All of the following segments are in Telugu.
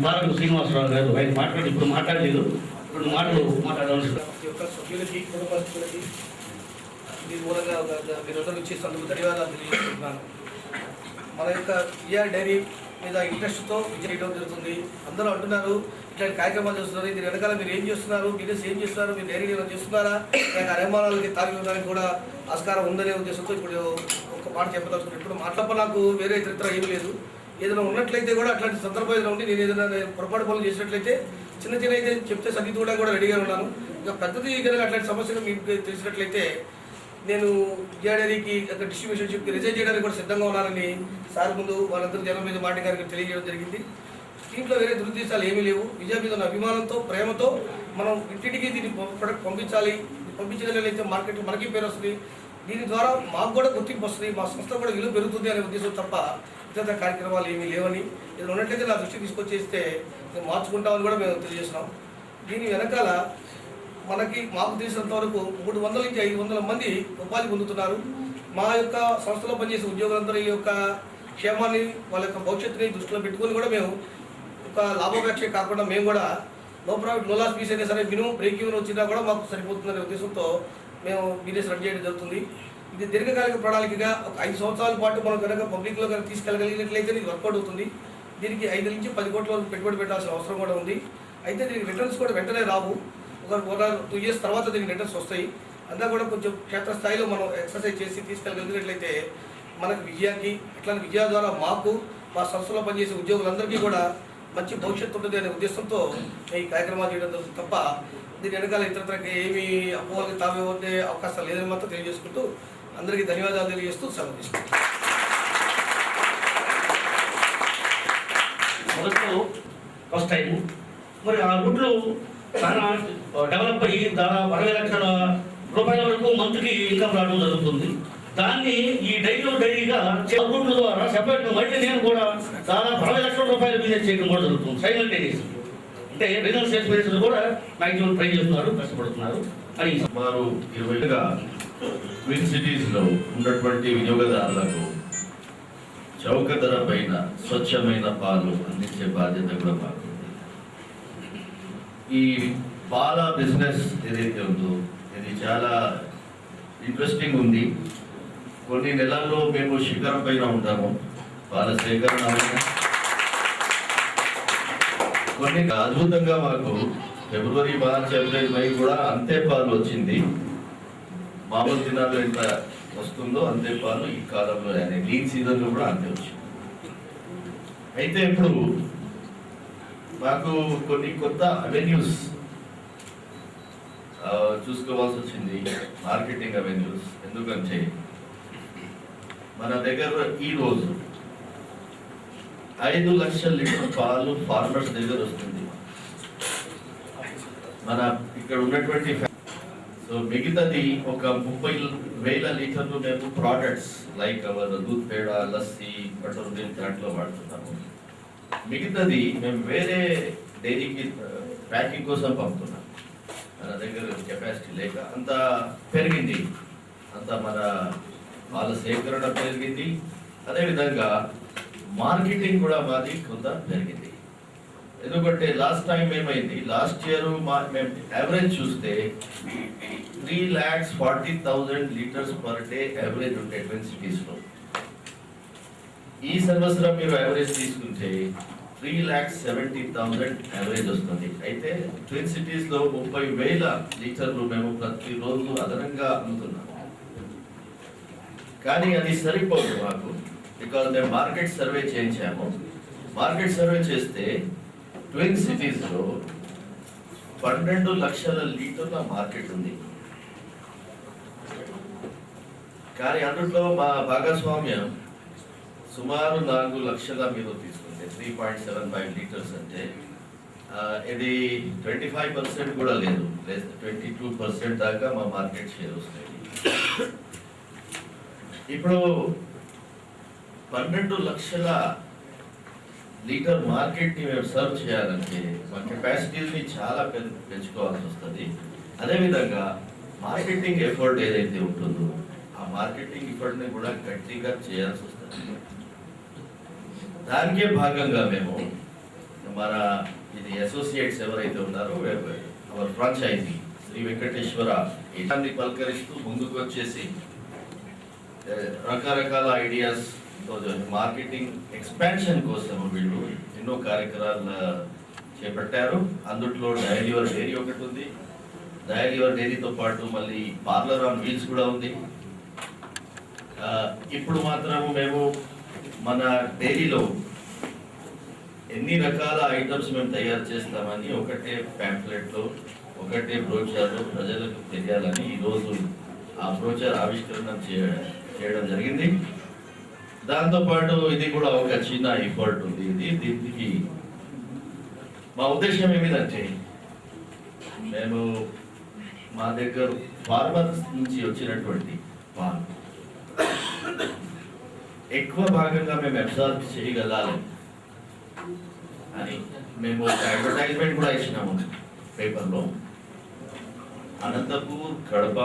బాలకు శ్రీనివాసరావు గారు ఆయన మాట్లాడి ఇప్పుడు మాట్లాడలేదు, రెండు మాటలు మాట్లాడవలసి సభ్యులకి కుటుంబస్తులకి దీని మూలంగా మీరందరూ ఇచ్చేసినందుకు ధన్యవాదాలు తెలియజేస్తున్నాను. మన యొక్క ఈఆర్ డైరీ మీద ఇంట్రెస్ట్తో చేయడం జరుగుతుంది. అందరూ అంటున్నారు ఇట్లాంటి కార్యక్రమాలు చేస్తున్నారు, దీని వెనకాల మీరు ఏం చేస్తున్నారు, బిజినెస్ ఏం చేస్తున్నారు, మీరు డైరీ ఏమైనా చేస్తున్నారా, నిర్మాణాలకి తాగివ్వడానికి కూడా ఆస్కారం ఉందనే ఉద్దేశంతో ఇప్పుడు ఒక మాట చెప్పదలుచుకున్నాను. ఇప్పుడు మాట్లాడ నాకు వేరే ఇతర ఏమీ లేదు. ఏదైనా ఉన్నట్లయితే కూడా అట్లాంటి సందర్భం ఏదైనా ఉండి నేను ఏదైనా పొరపాటు పనులు చేసినట్లయితే చిన్న చిన్న అయితే చెప్తే సరిదిద్దడానికి కూడా రెడీగా ఉన్నాను. ఇంకా పెద్దది కనుక అట్లాంటి సమస్యలు మీకు తెలిసినట్లయితే నేను డైరీకి డిస్ట్రిబ్యూషన్షిప్కి రిజైన్ చేయడానికి కూడా సిద్ధంగా ఉన్నానని సార్ ముందు వాళ్ళందరూ జనం మీద మాట గారికి తెలియజేయడం జరిగింది. దీంట్లో వేరే దురుద్దేశాలు ఏమీ లేవు. విజయ మీద ఉన్న అభిమానంతో, ప్రేమతో మనం ఇంటింటికి దీన్ని ప్రొడక్ట్ పంపించాలి. పంపించగలిగితే మార్కెట్ మనకి పేరు వస్తుంది, దీని ద్వారా మాకు కూడా గుర్తింపు వస్తుంది, మా సంస్థ కూడా విలువ పెరుగుతుంది అనే ఉద్దేశం తప్ప ఇతర కార్యక్రమాలు ఏమీ లేవని, ఇది ఉన్నట్లయితే నా దృష్టికి తీసుకొచ్చేస్తే మేము మార్చుకుంటామని కూడా మేము తెలియజేస్తున్నాం. దీని వెనకాల మాకు తెలిసినంత వరకు 300 నుంచి 500 మంది ఉపాధి పొందుతున్నారు. మా యొక్క సంస్థలో పనిచేసే ఉద్యోగులందరూ ఈ యొక్క క్షేమాన్ని, వాళ్ళ యొక్క భవిష్యత్తుని దృష్టిలో పెట్టుకొని కూడా మేము ఒక లాభాపేక్ష కాకుండా మేము కూడా no profit no loss piece అయినా సరే మినిమం బ్రేక్ ఈవెన్ వచ్చినా కూడా మాకు సరిపోతుందనే ఉద్దేశంతో మేము బిజినెస్ రన్ చేయడం జరుగుతుంది. ఇది దీర్ఘకాలిక ప్రణాళికగా ఒక 5 సంవత్సరాల పాటు మనం కనుక పబ్లిక్లో కనుక తీసుకెళ్ళగలిగినట్లయితే ఇది వర్కౌట్ అవుతుంది. దీనికి 5 నుంచి 10 కోట్ల వరకు పెట్టుబడి పెట్టాల్సిన అవసరం కూడా ఉంది. అయితే దీనికి రిటర్న్స్ కూడా వెంటనే రావు, ఒక 2 ఇయర్స్ తర్వాత దీనికి రిటర్న్స్ వస్తాయి. అంతా కూడా కొంచెం క్షేత్రస్థాయిలో మనం ఎక్సర్సైజ్ చేసి తీసుకెళ్ళగలిగినట్లయితే మనకు విజయానికి, అట్లానే విజయ ద్వారా మాకు, మా సంస్థలో పనిచేసే ఉద్యోగులందరికీ కూడా మంచి భవిష్యత్తు ఉంటుంది అనే ఉద్దేశంతో ఈ కార్యక్రమాలు చేయడం జరుగుతుంది తప్ప దీని వెనకాల ఇతరత్రకి ఏమీ అపోహలకి తామే ఉండే అవకాశాలు లేదని మాత్రం తెలియజేసుకుంటూ అందరికీ ధన్యవాదాలు తెలియజేస్తూ సెలవు తీసుకుంటాం. ఫస్ట్ టైం మరి ఆ రూట్లో చాలా డెవలప్ అయ్యి దాదాపు 60 లక్షల రూపాయల వరకు మంత్కి ఇన్కమ్ రావడం జరుగుతుంది. దాన్ని ఈ డైరీగా రూట్ల ద్వారా సెపరేట్గా మళ్ళీ నేను కూడా దాదాపు 60 లక్షల రూపాయల బిజినెస్ చేయడం కూడా జరుగుతుంది సైమల్టేనియస్. అంటే రీజనల్ సేల్స్ మేనేజర్ కూడా మ్యాక్సిమం ట్రై చేస్తున్నారు, కష్టపడుతున్నారు అని. సుమారు 20గా ట్విన్ సిటీస్లో ఉన్నటువంటి వినియోగదారులకు చౌక ధర పైన స్వచ్ఛమైన పాలు అందించే బాధ్యత కూడా మాకు. ఈ పాల బిజినెస్ ఏదైతే ఉందో ఇది చాలా ఇంట్రెస్టింగ్ ఉంది. కొన్ని నెలల్లో మేము శిఖరం పైన ఉంటాము. పాల సేకరణ కొన్ని అద్భుతంగా మాకు ఫిబ్రవరి, మార్చ్, ఏప్రిల్, మే కూడా అంతే పాలు వచ్చింది. మామూలు దినాల్లో ఎంత వస్తుందో అంతే పాలు ఈ కాలంలో లీన్ సీజన్లో కూడా అంతే వచ్చింది. అయితే ఇప్పుడు మాకు కొన్ని కొత్త అవెన్యూస్ చూసుకోవాల్సి వచ్చింది, మార్కెటింగ్ అవెన్యూస్. ఎందుకంటే మన దగ్గర ఈరోజు 5 లక్షల లీటర్ పాలు ఫార్మర్స్ దగ్గర వస్తుంది. మన ఇక్కడ ఉన్నటువంటి సో మిగతాది ఒక 30,000 లీటర్లు మేము ప్రోడక్ట్స్ లైక్ అవర్ దూద్ పేడ, లస్సీ, బటర్ మిల్క్ దాంట్లో వాడుతున్నాము. మిగతాది మేము వేరే డైరీకి ప్యాకింగ్ కోసం పంపుతున్నాం. మన దగ్గర కెపాసిటీ లేక అంత పెరిగింది, అంత మన పాల సేకరణ పెరిగింది. అదేవిధంగా మార్కెటింగ్ కూడా మాది కొంత పెరిగింది. ఎందుకంటే లాస్ట్ టైం ఏమైంది, లాస్ట్ ఇయర్ మేము యావరేజ్ చూస్తే 3,40,000 లీటర్స్ పర్ డే యావరేజ్ ఉంటే ట్విన్ సిటీస్లో. ఈ సంవత్సరం మీరు యావరేజ్ తీసుకుంటే 3,70,000 యావరేజ్ వస్తుంది. అయితే ట్విన్ సిటీస్లో 30,000 లీటర్లు మేము ప్రతిరోజు అదనంగా అమ్ముతున్నాము. కానీ అది సరిపోదు మాకు, బికాజ్ మేము మార్కెట్ సర్వే చేయించాము. మార్కెట్ సర్వే చేస్తే ట్విన్ సిటీస్లో 12 లక్షల లీటర్ల మార్కెట్ ఉంది. కానీ అందులో మా భాగస్వామ్యం సుమారు 4 లక్షల మీద తీసుకుంటే 3.75 లీటర్స్ అంటే ఇది 25% కూడా లేదు, 22% దాకా మా మార్కెట్ షేర్ వస్తుంది. ఇప్పుడు 12 లక్షల లీటర్ మార్కెట్ని మేము సర్వ్ చేయాలంటే మా కెపాసిటీని చాలా పెంచుకోవాల్సి వస్తుంది. అదేవిధంగా మార్కెటింగ్ ఎఫర్ట్ ఏదైతే ఉంటుందో ఆ మార్కెటింగ్ ఎఫర్ట్ని కూడా గట్టిగా చేయాల్సి వస్తుంది. దానికే భాగంగా మేము మన ఇది అసోసియేట్స్ ఎవరైతే ఉన్నారో అవర్ ఫ్రాంచైజీ శ్రీ వెంకటేశ్వర ఇలాంటి పలకరిస్తూ ముందుకు వచ్చేసి రకరకాల ఐడియాస్ మార్కెటింగ్ ఎక్స్పాన్షన్ కోసం వీళ్ళు ఎన్నో కార్యక్రమాలు చేపట్టారు. అందుట్లో డయల్ యువర్ డైరీ ఒకటి ఉంది. డయల్ యువర్ డైరీతో పాటు మళ్ళీ పార్లర్ ఆన్ వీల్స్ కూడా ఉంది. ఇప్పుడు మాత్రము మేము మన డైరీలో ఎన్ని రకాల ఐటమ్స్ మేము తయారు చేస్తామని ఒకటే ప్యాంప్లెట్లో ఒకటే బ్రోచర్లో ప్రజలకు తెలియాలని ఈరోజు ఆ బ్రోచర్ ఆవిష్కరణ చేయడం జరిగింది. దాంతోపాటు ఇది కూడా ఒక చిన్న ఎఫర్ట్ ఉంది. దీనికి మా ఉద్దేశం ఏమిటంటే మేము మా దగ్గర ఫార్మర్స్ నుంచి వచ్చినటువంటి పాలు ఎక్కువ భాగంగా మేము అబ్జర్వ్ చేయగలాలి అని మేము అడ్వర్టైజ్మెంట్ కూడా ఇచ్చినాము పేపర్లో. అనంతపూర్, కడప,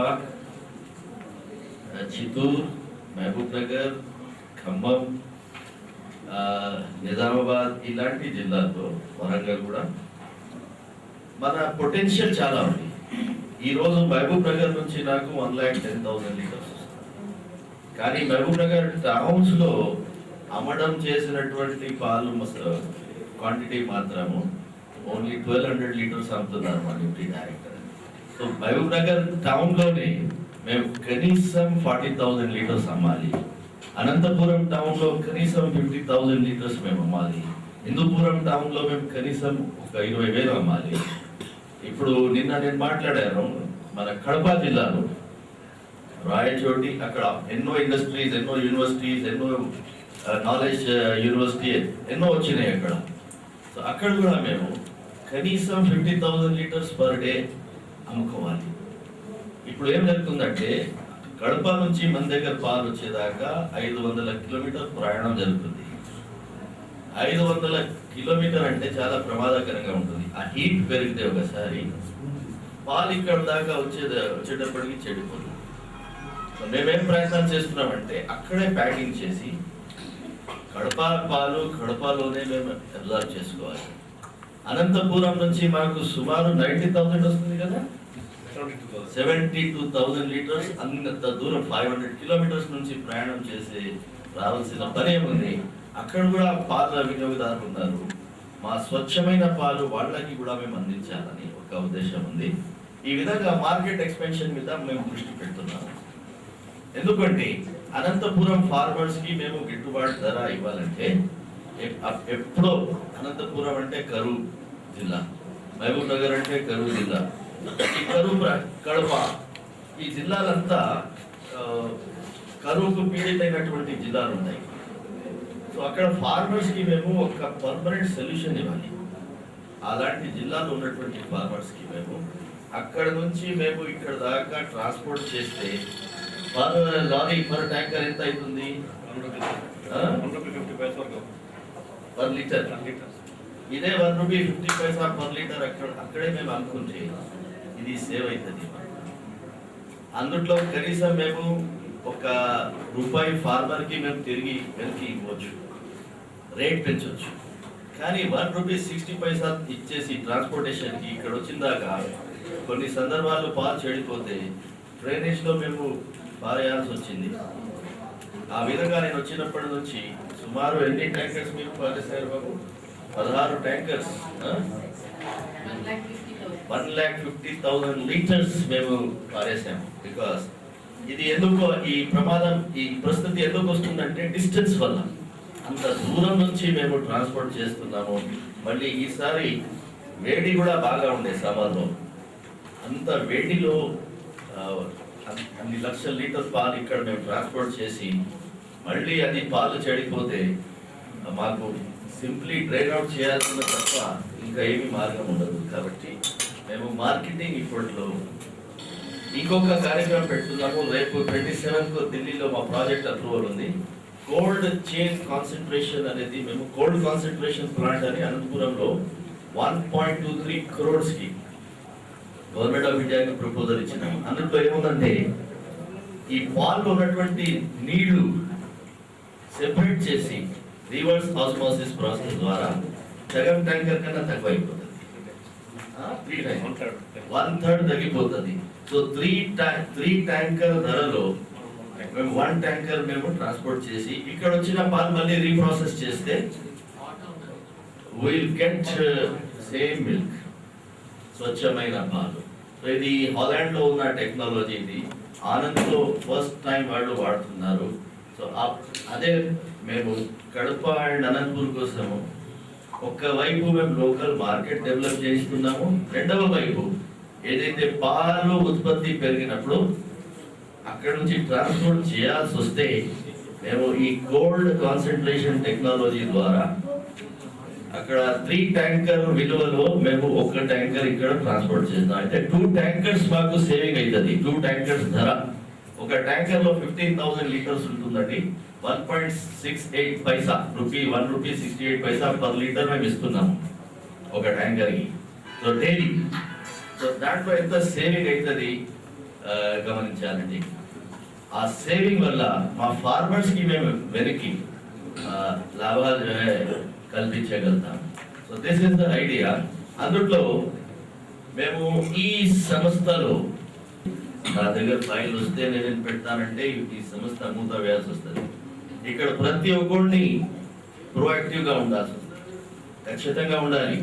చిత్తూరు, మహబూబ్ నగర్, ఖమ్మం, నిజామాబాద్ ఇలాంటి జిల్లాల్లో, వరంగల్ కూడా మన పొటెన్షియల్ చాలా ఉంది. ఈరోజు మహబూబ్ నగర్ నుంచి నాకు 1,10,000 లీటర్స్ వస్తుంది. కానీ మహబూబ్ నగర్ టౌన్స్లో అమ్మడం చేసినటువంటి పాలు క్వాంటిటీ మాత్రము ఓన్లీ 1,200 లీటర్స్ అమ్ముతున్నారు మా deputy director. So Mahabubnagar టౌన్లోనే మేము కనీసం 40,000 లీటర్స్ అమ్మాలి. అనంతపురం టౌన్లో కనీసం 50,000 లీటర్స్ మేము అమ్మాలి. హిందూపురం టౌన్లో మేము కనీసం ఒక 20,000 అమ్మాలి. ఇప్పుడు నిన్న నేను మాట్లాడాను, మన కడప జిల్లాలో రాయచోటి, అక్కడ ఎన్నో ఇండస్ట్రీస్, ఎన్నో యూనివర్సిటీస్, ఎన్నో నాలెడ్జ్ యూనివర్సిటీ ఎన్నో వచ్చినాయి అక్కడ. సో అక్కడ కూడా మేము కనీసం 50,000 లీటర్స్ పర్ డే అమ్ముకోవాలి. ఇప్పుడు ఏం జరుగుతుందంటే కడప నుంచి మన దగ్గర పాలు వచ్చేదాకా 500 కిలోమీటర్ ప్రయాణం జరుగుతుంది. 500 కిలోమీటర్ అంటే చాలా ప్రమాదకరంగా ఉంటుంది. ఆ హీట్ పెరిగితే ఒకసారి పాలు ఇక్కడ దాకా వచ్చేటప్పటికి చెడిపోతుంది. మేమేం ప్రయత్నం చేస్తున్నామంటే అక్కడే ప్యాకింగ్ చేసి కడప పాలు కడపలోనే మేము అబ్జర్వ్ చేసుకోవాలి. అనంతపురం నుంచి మాకు సుమారు 90,000 వస్తుంది కదా, 72,000 లీటర్స్. అంత దూరం 500 కిలోమీటర్స్ నుంచి ప్రయాణం చేసి రావాల్సిన పని ఏముంది. అక్కడ కూడా పాల వినియోగదారులు ఉన్నారు. మా స్వచ్ఛమైన పాలు వాళ్ళకి కూడా మేము అందించాలని ఒక ఉద్దేశం ఉంది. ఈ విధంగా మార్కెట్ ఎక్స్పెన్షన్ మీద మేము దృష్టి పెడుతున్నాము. ఎందుకంటే అనంతపురం ఫార్మర్స్ కి మేము గిట్టుబాటు ధర ఇవ్వాలంటే ఎప్పుడో అనంతపురం అంటే కరూరు జిల్లా, మహబూబ్ నగర్ అంటే కరూరు జిల్లా, ఈ కరూరు, కడప ఈ జిల్లాలంతా కరువుకు పీడితమైనటువంటి జిల్లాలు ఉన్నాయి. సో అక్కడ ఫార్మర్స్ కి మేము ఒక పర్మనెంట్ సొల్యూషన్ ఇవ్వాలి. అలాంటి జిల్లాలో ఉన్నటువంటి ఫార్మర్స్ కి మేము అక్కడ నుంచి మేము ఇక్కడ దాకా ట్రాన్స్పోర్ట్ చేస్తే లారీ పర్ ట్యాంకర్ ఎంత అవుతుంది? 150 పర్ లీటర్. ఇదే 1 రూపీ 50 పైసా పర్ లీటర్ అక్కడే మేము అనుకుంటే ఇది సేవ్ అవుతుంది. అందుట్లో కనీసం మేము ₹1 ఫార్మర్ కి మేము తిరిగి వెనక్కి ఇవ్వచ్చు, రేట్ పెంచవచ్చు. కానీ 1 రూపీ 60 పైసా ఇచ్చేసి ట్రాన్స్పోర్టేషన్ కి ఇక్కడ వచ్చిందాకా కొన్ని సందర్భాల్లో పాలు చెడిపోతే డ్రైనేజ్ లో మేము పారేయాల్సి వచ్చింది. ఆ విధంగా నేను వచ్చినప్పటి నుంచి సుమారు ఎన్ని ట్యాంకర్స్ మీరు పారేశారు బాబు? 16 ట్యాంకర్స్, 1,50,000 లీటర్స్ మేము పారేసాము. బికాస్ ఇది ఎందుకు ఈ ప్రమాదం, ఈ పరిస్థితి ఎందుకు వస్తుందంటే డిస్టెన్స్ వల్ల. అంత దూరం నుంచి మేము ట్రాన్స్పోర్ట్ చేస్తున్నాము. మళ్ళీ ఈసారి వేడి కూడా బాగా ఉండే సమ్మర్లో. అంత వేడిలో అన్ని లక్షల లీటర్ పాలు ఇక్కడ మేము ట్రాన్స్పోర్ట్ చేసి మళ్ళీ అది పాలు చెడిపోతే మాకు సింప్లీ డ్రైన్ అవుట్ చేయాల్సిన తప్ప ఇంకా ఏమీ మార్గం ఉండదు. కాబట్టి మేము మార్కెటింగ్ ఇప్పట్లో ఇంకొక కార్యక్రమం పెడుతున్నాము. రేపు 27కు ఢిల్లీలో మా ప్రాజెక్ట్ అప్రూవల్ ఉంది. కోల్డ్ చైన్ కాన్సన్ట్రేషన్ అనేది మేము కోల్డ్ కాన్సన్ట్రేషన్ ప్లాంట్ అని అనంతపురంలో 1.23 crores కి గవర్నమెంట్ ఆఫ్ ఇండియాకి ప్రపోజల్ ఇచ్చినాము. అందులో ఏముందంటే ఈ పాల్లో ఉన్నటువంటి నీళ్లు సెపరేట్ చేసి రివర్స్ ఆస్మోసిస్ ప్రాసెస్ ద్వారా సగం ట్యాంకర్ కన్నా తక్కువ అయిపోతుంది. 3 times 1/3 తగ్గిపోతుంది. సో 3 ట్యాంకర్ ధరలో మేము 1 ట్యాంకర్ మేము ట్రాన్స్పోర్ట్ చేసి ఇక్కడ వచ్చిన పాలు మళ్ళీ రీప్రాసెస్ చేస్తే విల్ గెట్ సేమ్ మిల్క్, స్వచ్ఛమైన పాలు. సో ఇది హాలాండ్ లో ఉన్న టెక్నాలజీ, ఇది ఆనంద్లో ఫస్ట్ టైం వాళ్ళు వాడుతున్నారు. సో అదే మేము కడప అండ్ అనంతపూర్ కోసము ఒక్కవైపు మేము లోకల్ మార్కెట్ డెవలప్ చేస్తున్నాము, రెండవ వైపు ఏదైతే పాలు ఉత్పత్తి పెరిగినప్పుడు అక్కడ నుంచి ట్రాన్స్పోర్ట్ చేయాల్సి వస్తే మేము ఈ కోల్డ్ కాన్సన్ట్రేషన్ టెక్నాలజీ ద్వారా అక్కడ 3 ట్యాంకర్ విలువలో మేము 1 ట్యాంకర్ ఇక్కడ ట్రాన్స్పోర్ట్ చేస్తాం. అయితే 2 ట్యాంకర్స్ మాకు సేవింగ్ అవుతుంది. 2 ట్యాంకర్స్ ధర, ఒక ట్యాంకర్ లో 15,000 లీటర్స్ ఉంటుందండి. 1.68 పైసా రూపీ 1 రూపీ 68 పైసా పర్ లీటర్ మేము ఇస్తున్నాము ఒక ట్యాంకర్ కి. సో డైలీ, సో దాంట్లో ఎంత సేవింగ్ అవుతుంది గమనించాలండి. ఆ సేవింగ్ వల్ల మా ఫార్మర్స్ కి మేము వెనక్కి లాభాలు కల్పించగలుగుతాం. So this is the idea. అందులో మేము ఈ సంస్థలో నా దగ్గర ఫైల్ వస్తే నేను పెడతానంటే ఈ సంస్థ మూత వేయాల్సి వస్తుంది. ఇక్కడ ప్రతి ఒక్కరిని ప్రొయాక్టివ్ గా ఉండాల్సి వస్తుంది, ఖచ్చితంగా ఉండాలి.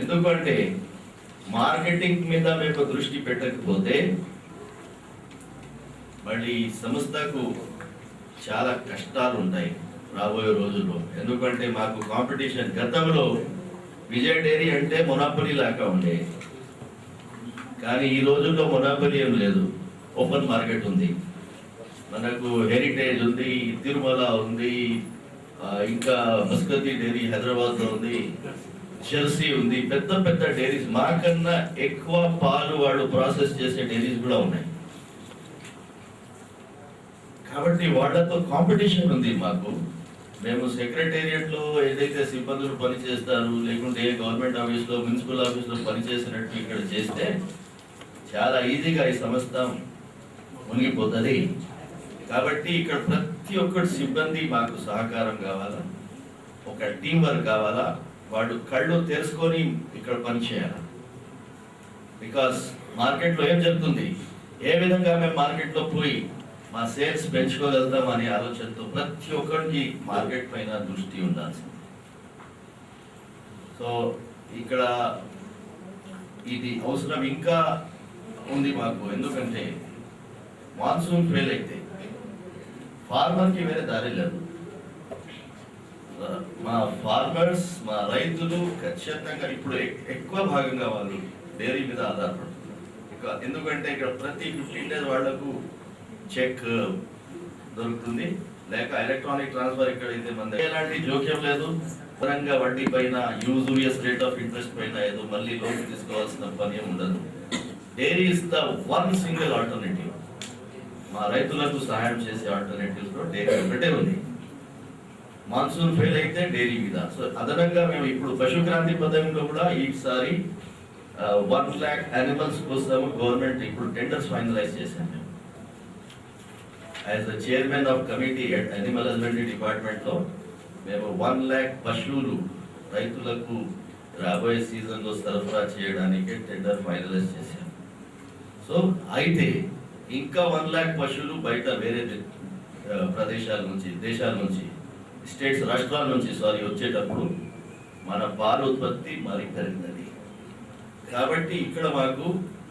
ఎందుకంటే మార్కెటింగ్ మీద మేము దృష్టి పెట్టకపోతే మళ్ళీ సంస్థకు చాలా కష్టాలు ఉంటాయి రాబోయే రోజుల్లో. ఎందుకంటే మాకు కాంపిటీషన్, గతంలో విజయ్ డైరీ అంటే మొనాపొలీ లాగా ఉండే, కానీ ఈ రోజుల్లో మొనాపొలీ ఏం లేదు, ఓపెన్ మార్కెట్ ఉంది. మనకు హెరిటేజ్ ఉంది, తిరుమల ఉంది, ఇంకా మస్కతి డైరీ హైదరాబాద్ లో ఉంది, జెర్సీ ఉంది, పెద్ద పెద్ద డైరీస్. మాకన్నా ఎక్కువ పాలు వాళ్ళు ప్రాసెస్ చేసే డైరీస్ కూడా ఉన్నాయి. కాబట్టి వాళ్ళతో కాంపిటీషన్ ఉంది మాకు. మేము సెక్రటేరియట్ లో ఏదైతే సిబ్బందులు పనిచేస్తారు, లేకుంటే గవర్నమెంట్ ఆఫీస్ లో, మున్సిపల్ ఆఫీస్ లో పనిచేసినట్టు ఇక్కడ చేస్తే చాలా ఈజీగా ఈ సంస్థ మునిగిపోతుంది. కాబట్టి ఇక్కడ ప్రతి ఒక్కటి సిబ్బంది మాకు సహకారం కావాలా, ఒక టీం వర్క్ కావాలా, వాళ్ళు కళ్ళు తెరుచుకొని ఇక్కడ పనిచేయాలి. బికాస్ మార్కెట్లో ఏం జరుగుతుంది, ఏ విధంగా మేము మార్కెట్లో పోయి మా సేల్స్ పెంచుకోగలుగుతాం అనే ఆలోచనతో ప్రతి ఒక్కరికి మార్కెట్ పైన దృష్టి ఉండాల్సింది. సో ఇక్కడ ఇది అవసరం ఇంకా ఉంది మాకు. ఎందుకంటే మాన్సూన్ ఫెయిల్ అయితే ఫార్మర్కి వేరే దారి లేదు. మా ఫార్మర్స్, మా రైతులు ఖచ్చితంగా ఇప్పుడు ఎక్కువ భాగంగా వాళ్ళు డైరీ మీద ఆధారపడుతున్నారు. ఎందుకంటే ఇక్కడ ప్రతి 15 days వాళ్లకు చెక్ దొరుకుతుంది, లేక ఎలక్ట్రానిక్ ట్రాన్స్ఫర్ ఇక్కడైతే మన ఎలాంటి జోక్యం లేదు. పరంగా వడ్డీ పైన, యూజురియస్ రేట్ ఆఫ్ ఇంట్రెస్ట్ పైన ఏదో మళ్ళీ లోన్ తీసుకోవాల్సిన పని ఉండదు. Dairy is the one single alternative. మా రైతులకు సహాయం చేసే ఆల్టర్నేటివ్స్ లో డైరీ ఒకటే ఉంది. మాన్సూన్ ఫెయిల్ అయితే డైరీ మీద. సో అదనంగా మేము ఇప్పుడు పశుక్రాంతి పథకంలో కూడా ఈసారి 1 lakh యానిమల్స్ కోసం గవర్నమెంట్ ఇప్పుడు టెండర్స్ ఫైనలైజ్ చేశాము. As the chairman of committee at animal husbandry department లో మేము 1 lakh పశువులు రైతులకు రాబోయే సీజన్ లో సరఫరా చేయడానికి టెండర్ ఫైనలైజ్ చేశాము. సో అయితే ఇంకా 1 lakh పశువులు బయట వేరే ప్రదేశాల నుంచి, దేశాల నుంచి, స్టేట్స్, రాష్ట్రాల నుంచి వచ్చేటప్పుడు మన పాల ఉత్పత్తి మరి పెరుగుతుంది. కాబట్టి ఇక్కడ మాకు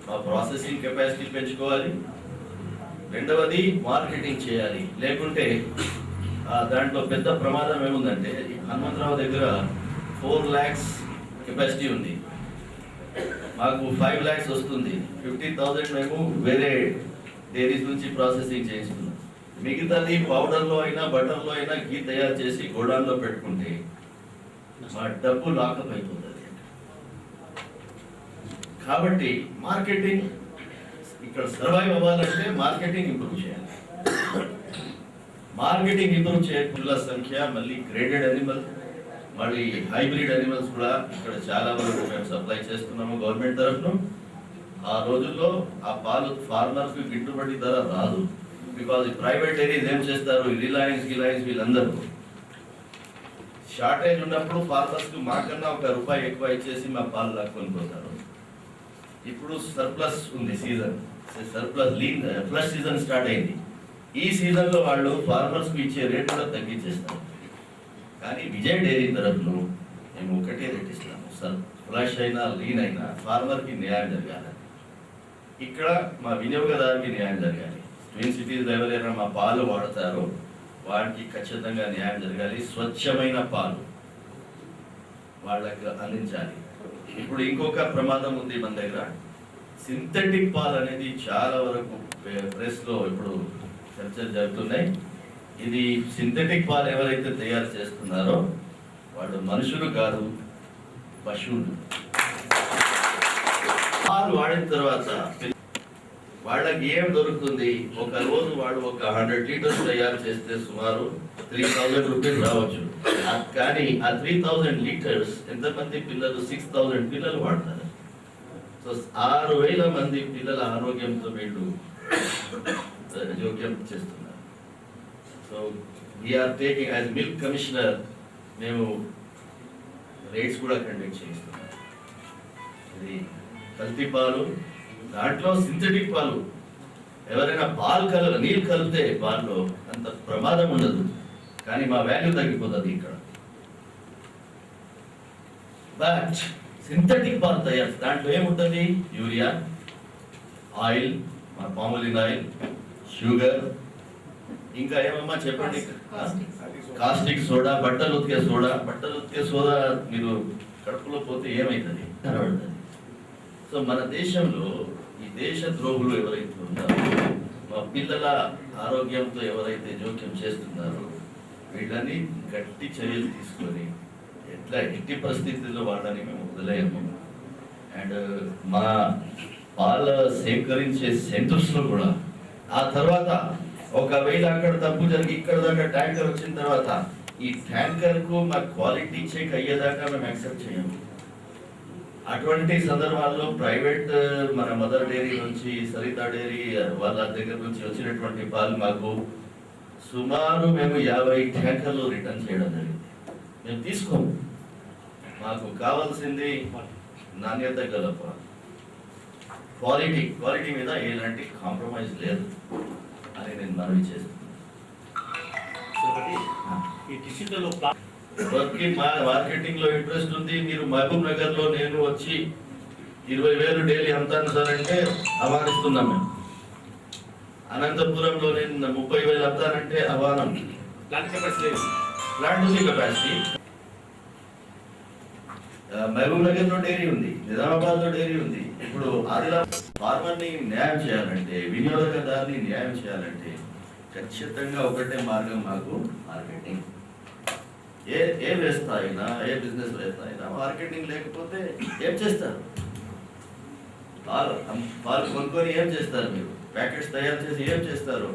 మా ప్రాసెసింగ్ కెపాసిటీ పెంచుకోవాలి, రెండవది మార్కెటింగ్ చేయాలి. లేకుంటే దాంట్లో పెద్ద ప్రమాదం ఏముందంటే హనుమంతరావు దగ్గర 4 lakhs కెపాసిటీ ఉంది, మాకు 5 lakhs వస్తుంది. 50,000 మేము వేరే డైరీస్ నుంచి ప్రాసెసింగ్ చేయిస్తున్నాం. మిగతాది పౌడర్లో అయినా, బటర్లో అయినా ఘీ తయారు చేసి గోడాన్లో పెట్టుకుంటే మా డబ్బు లాకప్ అయిపోతుంది. కాబట్టి మార్కెటింగ్ ఇక్కడ సర్వైవ్ అవ్వాలంటే మార్కెటింగ్ ఇంప్రూవ్ చేయాలి. మార్కెటింగ్ ఇంప్రూవ్ చేయకుండా సంఖ్య, మళ్ళీ గ్రేడెడ్ అనిమల్, మళ్ళీ హైబ్రిడ్ అనిమల్స్ కూడా ఇక్కడ చాలా వరకు మేము సప్లై చేస్తున్నాము గవర్నమెంట్ తరఫున. ఆ రోజుల్లో ఆ పాలు ఫార్మర్స్కి గిట్టుబడి ధర రాదు. బికాజ్ ప్రైవేట్ డైరీస్ ఏం చేస్తారు, రిలయన్స్ వీళ్ళందరూ షార్టేజ్ ఉన్నప్పుడు ఫార్మర్స్కి మాకన్నా ₹1 ఎక్కువ ఇచ్చేసి మా పాలు లాక్కొని పోతారు. ఇప్పుడు సర్ప్లస్ ఉంది season, surplus flush season start అయింది. ఈ సీజన్లో వాళ్ళు ఫార్మర్స్కి ఇచ్చే రేట్ కూడా తగ్గించేస్తారు. కానీ విజయ్ డైరీ తరఫున మేము ఒకటే రేట్ ఇస్తాము. ఫ్లష్ అయినా లీన్ అయినా ఫార్మర్కి న్యాయం జరగాలి. ఇక్కడ మా వినియోగదారుకి న్యాయం జరగాలి. ట్విన్ సిటీస్ ఎవరైనా మా పాలు వాడతారో వారికి ఖచ్చితంగా న్యాయం జరగాలి. స్వచ్ఛమైన పాలు వాళ్ళకి అందించాలి. ఇప్పుడు ఇంకొక ప్రమాదం ఉంది మన దగ్గర. సింథటిక్ పాలు అనేది చాలా వరకు ప్రెస్లో ఇప్పుడు చర్చలు జరుగుతున్నాయి. ఇది సింథటిక్ పాలు ఎవరైతే తయారు చేస్తున్నారో వాళ్ళు మనుషులు కాదు, పశువులు. పాలు వాడిన తర్వాత వాళ్ళకి ఏం దొరుకుతుంది? ఒక రోజు వాడు ఒక 100 లీటర్స్ తయారు చేస్తే సుమారు ₹3,000 రావచ్చు. కానీ ఆ 3,000 లీటర్స్ ఎంతమంది పిల్లలు? 6,000 పిల్లలు వాడతారు. సో 6,000 మంది పిల్లల ఆరోగ్యంతో వీళ్ళు జోక్యం చేస్తున్నారు. So we are taking as milk commissioner మేము రేట్స్ కూడా కండక్ట్ చేయిస్తున్నాం. ఇది కల్తీ పాలు, దాంట్లో సింథటిక్ పాలు. ఎవరైనా నీళ్ళు కలిపితే పాల్లో అంత ప్రమాదం ఉండదు, కానీ మా వాల్యూ తగ్గిపోతుంది ఇక్కడ. బట్ సింథటిక్ పాలు తయారు, దాంట్లో ఏముంటుంది? యూరియా, ఆయిల్, మా పామోలిన్ ఆయిల్, షుగర్, ఇంకా ఏమమ్మా చెప్పండి, కాస్టిక్ సోడా, బట్టలు ఉతికే సోడా మీరు కడుపులో పోతే ఏమవుతుంది? కనబడుతుంది. సో మన దేశంలో ఈ దేశ ద్రోహులు ఎవరైతే ఉన్నారో, మా పిల్లల ఆరోగ్యంతో ఎవరైతే జోక్యం చేస్తున్నారో వీళ్ళని గట్టి చర్యలు తీసుకొని ఎట్టి పరిస్థితుల్లో వాళ్ళని మేము వదిలేయము. అండ్ మా పాల సేకరించే సెంటర్స్లో కూడా ఆ తర్వాత ఒకవేళ అక్కడ తప్పు జరిగి ఇక్కడ దాకా ట్యాంకర్ వచ్చిన తర్వాత ఈ ట్యాంకర్కు మా క్వాలిటీ చెక్ అయ్యేదాకా మేము యాక్సెప్ట్ చేయము. అటువంటి సందర్భాల్లో ప్రైవేట్ మన మదర్ డైరీ నుంచి, సరితా డైరీ వాళ్ళ దగ్గర నుంచి వచ్చినటువంటి పాలు మాకు సుమారు మేము 50 ట్యాంకర్లు రిటర్న్ చేయడం జరిగింది. మేము తీసుకోము. మాకు కావాల్సింది నాణ్యత గల పాలు, క్వాలిటీ మీద ఎలాంటి కాంప్రమైజ్ లేదు అని నేను మనవి చేస్తున్నాను. మార్కెటింగ్ లో ఇంట్రెస్ట్ ఉంది. మీరు మహబూబ్ నగర్ లో నేను వచ్చి 20,000 డైలీ అమ్ముతాను సార్ అంటే ఆహ్వానిస్తున్నాం మేము. అనంతపురంలో నేను 30,000 అమ్ముతానంటే ఆహ్వానం. ప్లాంట్ ఉంది, కెపాసిటీ. మహబూబ్ నగర్ లో డైరీ ఉంది, నిజామాబాద్ లో డైరీ ఉంది. ఇప్పుడు ఆదిలాబాద్ ఫార్మర్ ని న్యాయం చేయాలంటే, వినియోగదారుని న్యాయం చేయాలంటే ఖచ్చితంగా ఒకటే మార్గం మాకు మార్కెటింగ్. ఏ వ్యవస్థ అయినా, ఏ బిజినెస్ వ్యవస్థ అయినా మార్కెటింగ్ లేకపోతే ఏం చేస్తారు? పాలు కొనుక్కొని ఏం చేస్తారు? మీరు ప్యాకెట్స్ తయారు చేసి ఏం చేస్తారు?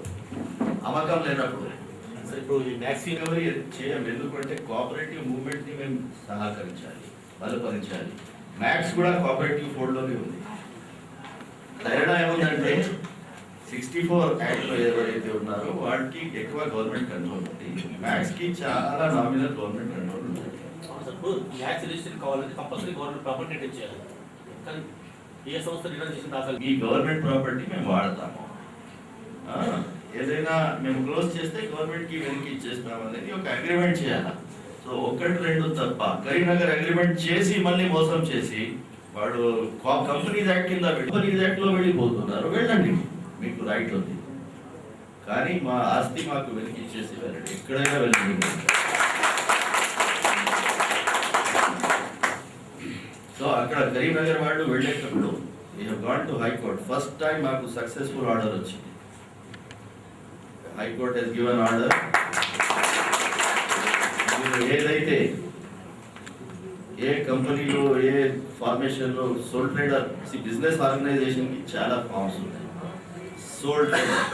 అమ్మకం లేనప్పుడు ఇప్పుడు ఈ మ్యాక్స్ రికవరీ చేయం. ఎందుకంటే కోఆపరేటివ్ మూవ్మెంట్ ని మేము సహకరించాలి, బలపరించాలి. మ్యాక్స్ కూడా కోఆపరేటివ్ ఫోల్డ్లోనే ఉంది. తేడా ఏముందంటే 64 యాక్ట్లో ఎవరైతే ఉన్నారో వాళ్ళకి ఎక్కువ గవర్నమెంట్ కంట్రోల్ ఉంది. మ్యాక్స్ కి చాలా నామినల్ గవర్నమెంట్ కంట్రోల్ ఉంది. మ్యాక్స్ రిజిస్ట్రేషన్ కావాలంటే కంపల్సరీ గవర్నమెంట్ ప్రాపర్టీ రిటర్న్ చేయాలి. కానీ ఏ సంస్థ రిటర్న్ చేసిన అసలు ఈ గవర్నమెంట్ ప్రాపర్టీ మేము వాడతాము. ఏదైనా మేము క్లోజ్ చేస్తే గవర్నమెంట్ కి వెనక్కి ఇచ్చేస్తాం అనేది ఒక అగ్రిమెంట్ చేయాలి. సో 1-2 తప్ప కరీంనగర్ అగ్రిమెంట్ చేసి మళ్ళీ మోసం చేసి వాడు కంపెనీస్ యాక్ట్ కింద కంపెనీస్ యాక్ట్ లో వెళ్ళిపోతున్నారు. వెళ్ళండి, మీకు రైట్ ఉంది. కానీ మా ఆస్తి మాకు వెనక్కి ఇచ్చేసి వెళ్ళండి, ఎక్కడైనా వెళ్ళండి. సో అక్కడ కరీంనగర్ వాళ్ళు వెళ్ళేటప్పుడు we have gone to high court. First time మాకు సక్సెస్ఫుల్ ఆర్డర్ వచ్చింది. High court has given order. ఏదైతే ఏ కంపెనీలో, ఏ ఫార్మేషన్లో సోల్ ట్రేడర్, బిజినెస్ ఆర్గనైజేషన్కి చాలా ఫార్మ్స్ ఉన్నాయి. సోల్ ట్రేడర్,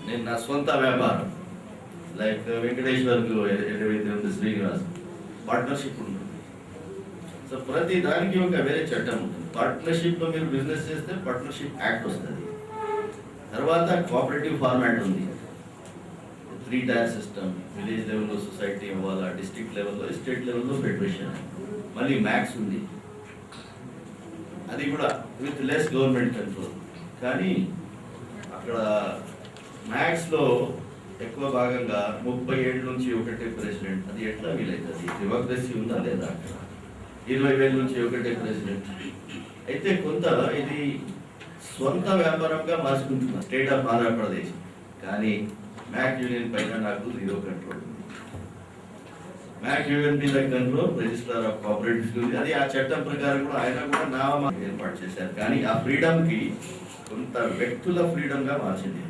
నేను నా సొంత వ్యాపారం లైక్ వెంకటేశ్వర్కు ఏదైతే ఉంది, శ్రీనివాస్ పార్ట్నర్షిప్ ఉంటుంది. సో ప్రతి దానికి ఒక వేరే చట్టం ఉంటుంది. పార్ట్నర్షిప్లో మీరు బిజినెస్ చేస్తే పార్ట్నర్షిప్ యాక్ట్ వస్తుంది. తర్వాత కోఆపరేటివ్ ఫార్మాట్ ఉంది. 3 tier సిస్టమ్, విలేజ్ లెవెల్లో సొసైటీ అవ్వాలా, డిస్ట్రిక్ట్ లెవెల్లో, స్టేట్ లెవెల్లో ఫెడరేషన్, మళ్ళీ మ్యాక్స్ ఉంది, అది కూడా విత్ లెస్ గవర్నమెంట్ కంట్రోల్. కానీ అక్కడ మ్యాక్స్లో ఎక్కువ భాగంగా 30 ఏళ్ళ నుంచి ఒకటే ప్రెసిడెంట్, అది ఎట్లా వీలవుతుంది? డెమోక్రసీ ఉందా లేదా? అక్కడ 20 ఏళ్ళ నుంచి ఒకటే ప్రెసిడెంట్ అయితే కొంత ఇది స్వంత వ్యాపారంగా మార్చుకుంటున్నా స్టేట్ ఆఫ్ ఆంధ్రప్రదేశ్. కానీ మ్యాక్ యూనియన్ పైన నాకు 0 కంట్రోల్ ఉంది. మ్యాక్ యూనియన్ మీద కంట్రోల్ రిజిస్ట్రార్ ఆఫ్ కోఆపరేటివ్స్ ఉంది. అది ఆ చట్టం ప్రకారం కూడా ఆయన కూడా నామా ఏర్పాటు చేశారు. కానీ ఆ ఫ్రీడమ్కి కొంత వ్యక్తుల ఫ్రీడమ్గా మార్చింది,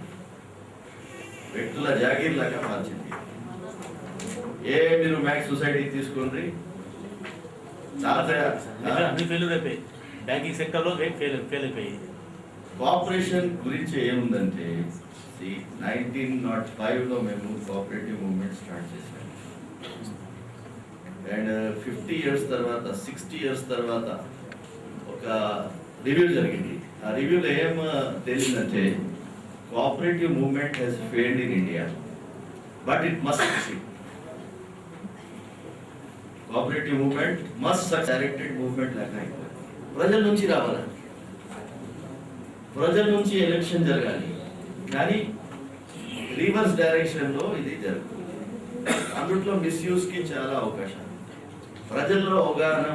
వ్యక్తుల జాగీర్ లాగా మార్చింది. మీరు మ్యాక్ సొసైటీ తీసుకోండి, చాలా అన్ని ఫెయిల్యూర్ అయిపోయి బ్యాంకింగ్ సెక్టర్లో ఫెయిల్ అయిపోయి. కోఆపరేషన్ గురించి ఏముందంటే 1905లో మేము కోఆపరేటివ్ మూవ్మెంట్ స్టార్ట్ చేసాం. అండ్ 50 ఇయర్స్ తర్వాత 60 ఇయర్స్ తర్వాత ఒక రివ్యూ జరిగింది. ఆ రివ్యూలో ఏం తెలిసిందంటే cooperative movement has failed in India but it must succeed. Cooperative movement must directed movement లాగా అయిపోయింది. ప్రజల నుంచి రావాలి, ప్రజల నుంచి ఎలక్షన్ జరగాలి, కానీ రివర్స్ డైరెక్షన్లో ఇది జరుగుతుంది. అందుట్లో మిస్యూస్కి చాలా అవకాశాలు. ప్రజల్లో అవగాహన